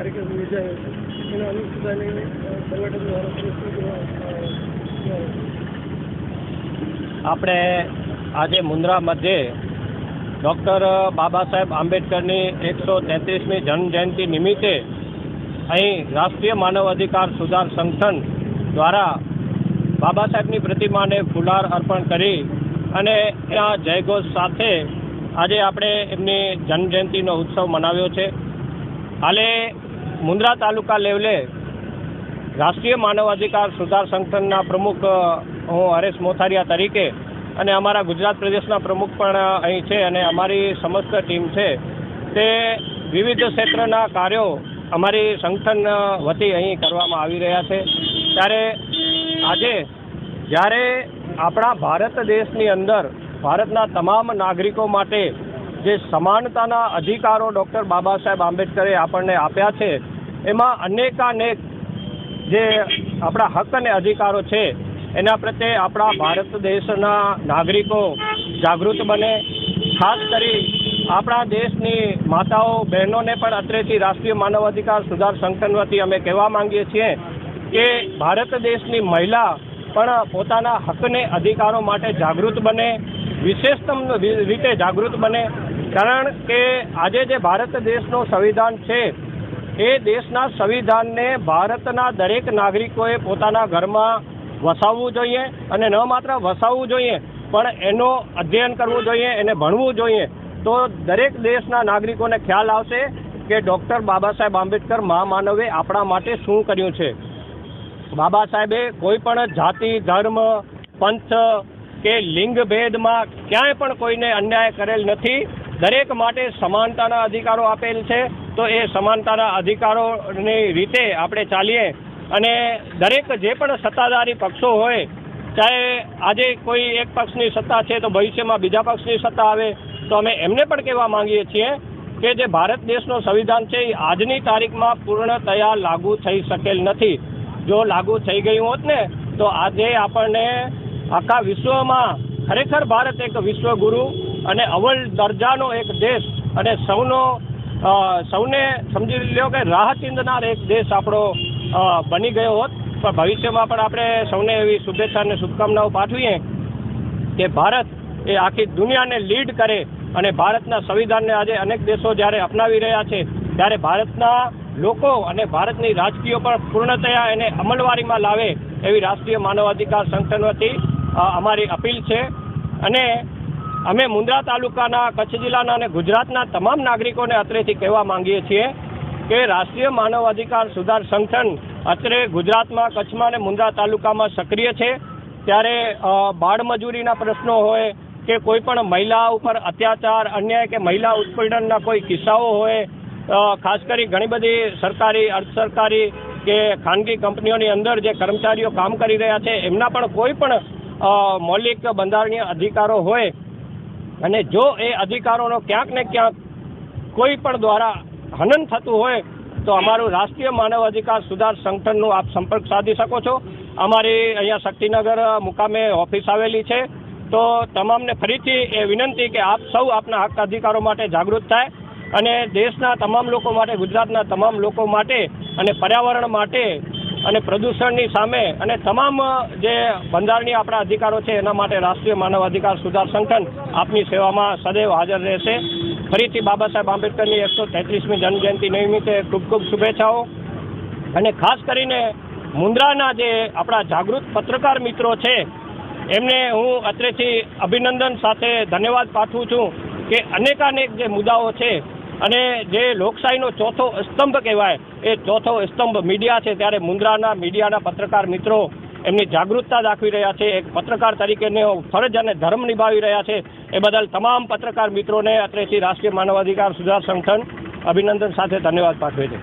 કાર્યક્રમ યોજાયો છે એના અનુસંધાને સંગઠન દ્વારા આપણે આજે મુન્દ્રા મધ્યે ડૉક્ટર બાબા સાહેબ આંબેડકરની 133મી જન્મજયંતિ નિમિત્તે અહીં રાષ્ટ્રીય માનવ અધિકાર સુધાર સંગઠન દ્વારા બાબા સાહેબની પ્રતિમાને ફુલહાર અર્પણ કરી અને એના જયઘોષ સાથે આજે આપણે એમની જન્મજયંતિનો ઉત્સવ મનાવ્યો છે. હાલે મુન્દ્રા તાલુકા લેવલે રાષ્ટ્રીય માનવ અધિકાર સુધાર સંગઠનના પ્રમુખ હું હરેશ મોથારિયા તરીકે અને અમારા ગુજરાત પ્રદેશના પ્રમુખ પણ અહીં છે અને અમારી સમસ્ત ટીમ છે તે વિવિધ ક્ષેત્રના કાર્યો અમારી સંગઠન વતી અહીં કરવામાં આવી રહ્યા છે. ત્યારે આજે જ્યારે આપણા ભારત દેશની અંદર ભારતના તમામ નાગરિકો માટે જે સમાનતાના અધિકારો ડૉક્ટર બાબા સાહેબ આંબેડકરે આપણને આપ્યા છે એમાં અનેકાનેક જે આપણા હક અને અધિકારો છે એના પ્રત્યે આપણા ભારત દેશના નાગરિકો જાગૃત બને. ખાસ કરી આપણા દેશની માતાઓ બહેનોને પણ અત્રેથી રાષ્ટ્રીય માનવ અધિકાર સુધાર સંગઠન વતી અમે કહેવા માંગીએ છીએ કે ભારત દેશની મહિલા પણ પોતાના હકને અધિકારો માટે જાગૃત બને, વિશેષતમ રીતે જાગૃત બને. કારણ કે આજે જે ભારત દેશનો સંવિધાન છે એ દેશના સંવિધાનને ભારતના દરેક નાગરિકોએ પોતાના ઘરમાં વસાવવું જોઈએ અને ન માત્ર વસાવવું જોઈએ પણ એનો અધ્યયન કરવું જોઈએ, એને ભણવું જોઈએ. તો દરેક દેશના નાગરિકોને ખ્યાલ આવશે કે ડૉક્ટર બાબા સાહેબ આંબેડકર મહામાનવે આપણા માટે શું કર્યું છે. બાબા સાહેબે કોઈ પણ જાતિ, ધર્મ, પંથ કે લિંગ ભેદમાં ક્યાંય પણ કોઈને અન્યાય કરેલ નથી. દરેક માટે સમાનતાના અધિકારો આપેલ છે. તો એ સમાનતાના અધિકારોની રીતે આપણે ચાલીએ અને દરેક જે પણ સત્તાધારી પક્ષો હોય, ચાહે આજે કોઈ એક પક્ષની સત્તા છે તો ભવિષ્યમાં બીજા પક્ષની સત્તા આવે, તો અમે એમને પણ કહેવા માંગીએ છીએ કે જે ભારત દેશનો સંવિધાન છે એ આજની તારીખમાં પૂર્ણતયા લાગુ થઈ શકેલ નથી. જો લાગુ થઈ ગયું હોત ને તો આજે આપણને આખા વિશ્વમાં ખરેખર ભારત એક વિશ્વગુરુ અને અવ્વલ દરજાનો એક દેશ અને સૌને સમજી લ્યો કે રાહ ચીંધનાર એક દેશ આપણો બની ગયો હોત. પણ ભવિષ્યમાં પણ આપણે સૌને એવી શુભેચ્છા અને શુભકામનાઓ પાઠવીએ કે ભારત એ આખી દુનિયાને લીડ કરે અને ભારતના સંવિધાનને આજે અનેક દેશો જ્યારે અપનાવી રહ્યા છે ત્યારે ભારતના લોકો અને ભારતની રાજકીયો પણ પૂર્ણતયા એને અમલવારીમાં લાવે એવી રાષ્ટ્રીય માનવ અધિકાર સંગઠન વતી અમારી અપીલ છે. અને અમે મુન્દ્રા તાલુકાના, કચ્છ જિલ્લાના અને ગુજરાતના તમામ નાગરિકોને અત્રેથી કહેવા માંગીએ છીએ કે રાષ્ટ્રીય માનવ અધિકાર સુધાર સંગઠન અત્રે ગુજરાતમાં, કચ્છમાં અને મુન્દ્રા તાલુકામાં સક્રિય છે. ત્યારે બાળમજૂરીના પ્રશ્નો હોય કે કોઈ પણ મહિલા ઉપર અત્યાચાર, અન્યાય કે મહિલા ઉત્પીડનના કોઈ કિસ્સાઓ હોય, ખાસ કરી ઘણી બધી સરકારી, અર્ધ સરકારી કે ખાનગી કંપનીઓની અંદર જે કર્મચારીઓ કામ કરી રહ્યા છે એમના પણ કોઈ પણ મૌલિક બંધારણીય અધિકારો હોય અને જો એ અધિકારોનો ક્યાંક ને ક્યાંક કોઈ પણ દ્વારા હનન થતું હોય તો અમારું રાષ્ટ્રીય માનવ અધિકાર સુધાર સંગઠનનું આપ સંપર્ક સાધી શકો છો. અમારી અહીંયા શક્તિનગર મુકામે ઓફિસ આવેલી છે. તો તમામને ફરીથી એ વિનંતી કે આપ સૌ આપના હક અધિકારો માટે જાગૃત થાય અને દેશના તમામ લોકો માટે, ગુજરાતના તમામ લોકો માટે અને પર્યાવરણ માટે અને પ્રદૂષણની સામે અને તમામ જે બંધારણીય આપણા અધિકારો છે એના માટે રાષ્ટ્રીય માનવ અધિકાર સુધાર સંગઠન આપની સેવામાં સદૈવ હાજર રહેશે. ફરીથી બાબા સાહેબ આંબેડકરની 133મી જન્મજયંતિ નિમિત્તે ખૂબ ખૂબ શુભેચ્છાઓ. અને ખાસ કરીને મુન્દ્રાના જે આપણા જાગૃત પત્રકાર મિત્રો છે એમને હું અત્રેથી અભિનંદન સાથે ધન્યવાદ પાઠવું છું કે અનેકાનેક જે મુદ્દાઓ છે અને જે લોકશાહીનો ચોથો સ્તંભ કહેવાય એ ચોથો સ્તંભ મીડિયા છે, ત્યારે મુન્દ્રાના મીડિયાના પત્રકાર મિત્રો એમની જાગૃતતા દાખવી રહ્યા છે, એક પત્રકાર તરીકેનો ફરજ અને ધર્મ નિભાવી રહ્યા છે. એ બદલ તમામ પત્રકાર મિત્રોને અત્રેથી રાષ્ટ્રીય માનવ અધિકાર સુધાર સંગઠન અભિનંદન સાથે ધન્યવાદ પાઠવે છે.